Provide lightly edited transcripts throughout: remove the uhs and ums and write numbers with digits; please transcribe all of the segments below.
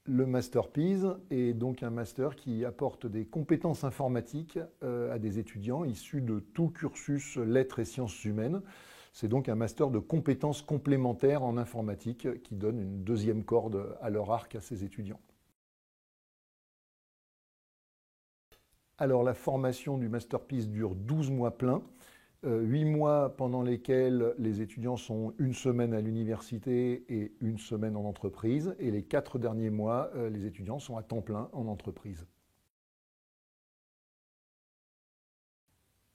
Le Master PIS est donc un master qui apporte des compétences informatiques à des étudiants issus de tout cursus lettres et sciences humaines. C'est donc un master de compétences complémentaires en informatique qui donne une deuxième corde à leur arc à ces étudiants. Alors la formation du Master PIS dure 12 mois pleins. 8 mois pendant lesquels les étudiants sont une semaine à l'université et une semaine en entreprise. Et les 4 derniers mois, les étudiants sont à temps plein en entreprise.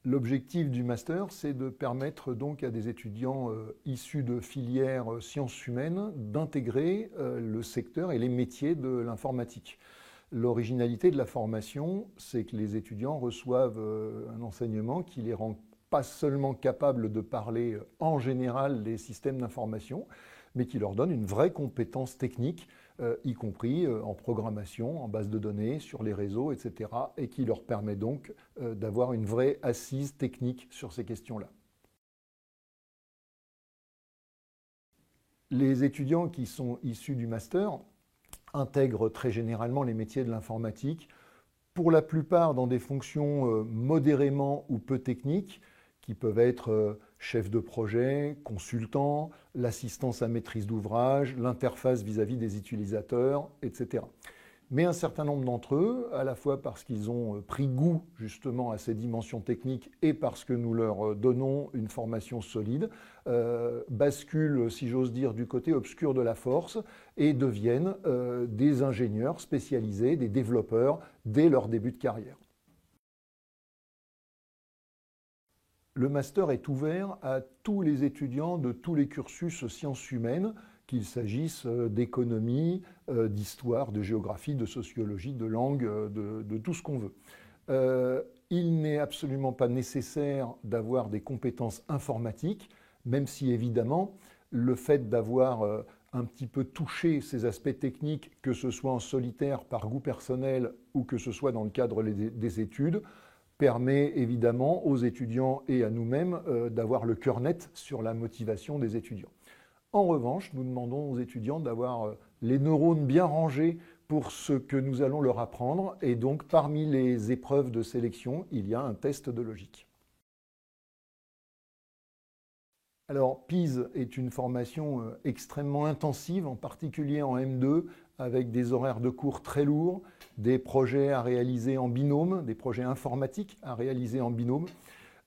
L'objectif du master, c'est de permettre donc à des étudiants issus de filières sciences humaines d'intégrer le secteur et les métiers de l'informatique. L'originalité de la formation, c'est que les étudiants reçoivent un enseignement qui les rend pas seulement capables de parler en général des systèmes d'information, mais qui leur donne une vraie compétence technique, y compris en programmation, en base de données, sur les réseaux, etc., et qui leur permet donc d'avoir une vraie assise technique sur ces questions-là. Les étudiants qui sont issus du master intègrent très généralement les métiers de l'informatique, pour la plupart dans des fonctions modérément ou peu techniques, qui peuvent être chef de projet, consultant, l'assistance à maîtrise d'ouvrage, l'interface vis-à-vis des utilisateurs, etc. Mais un certain nombre d'entre eux, à la fois parce qu'ils ont pris goût justement à ces dimensions techniques et parce que nous leur donnons une formation solide, basculent, si j'ose dire, du côté obscur de la force et deviennent des ingénieurs spécialisés, des développeurs dès leur début de carrière. Le master est ouvert à tous les étudiants de tous les cursus sciences humaines, qu'il s'agisse d'économie, d'histoire, de géographie, de sociologie, de langue, de tout ce qu'on veut. Il n'est absolument pas nécessaire d'avoir des compétences informatiques, même si évidemment le fait d'avoir un petit peu touché ces aspects techniques, que ce soit en solitaire par goût personnel ou que ce soit dans le cadre des études, permet évidemment aux étudiants et à nous-mêmes d'avoir le cœur net sur la motivation des étudiants. En revanche, nous demandons aux étudiants d'avoir les neurones bien rangés pour ce que nous allons leur apprendre. Et donc, parmi les épreuves de sélection, il y a un test de logique. Alors, PIS est une formation extrêmement intensive, en particulier en M2, avec des horaires de cours très lourds, des projets à réaliser en binôme, des projets informatiques à réaliser en binôme.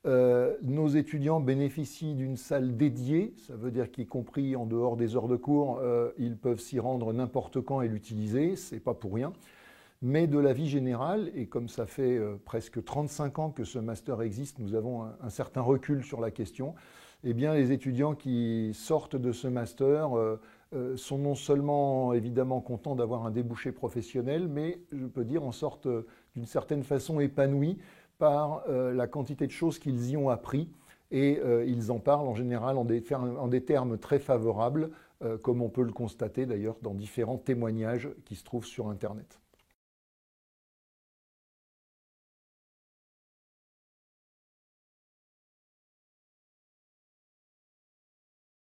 Nos étudiants bénéficient d'une salle dédiée, ça veut dire qu'y compris en dehors des heures de cours, ils peuvent s'y rendre n'importe quand et l'utiliser, c'est pas pour rien. Mais de la vie générale, et comme ça fait presque 35 ans que ce master existe, nous avons un certain recul sur la question, eh bien les étudiants qui sortent de ce master sont non seulement évidemment contents d'avoir un débouché professionnel, mais je peux dire en sortent d'une certaine façon épanouis par la quantité de choses qu'ils y ont appris et ils en parlent en général en des termes très favorables, comme on peut le constater d'ailleurs dans différents témoignages qui se trouvent sur Internet.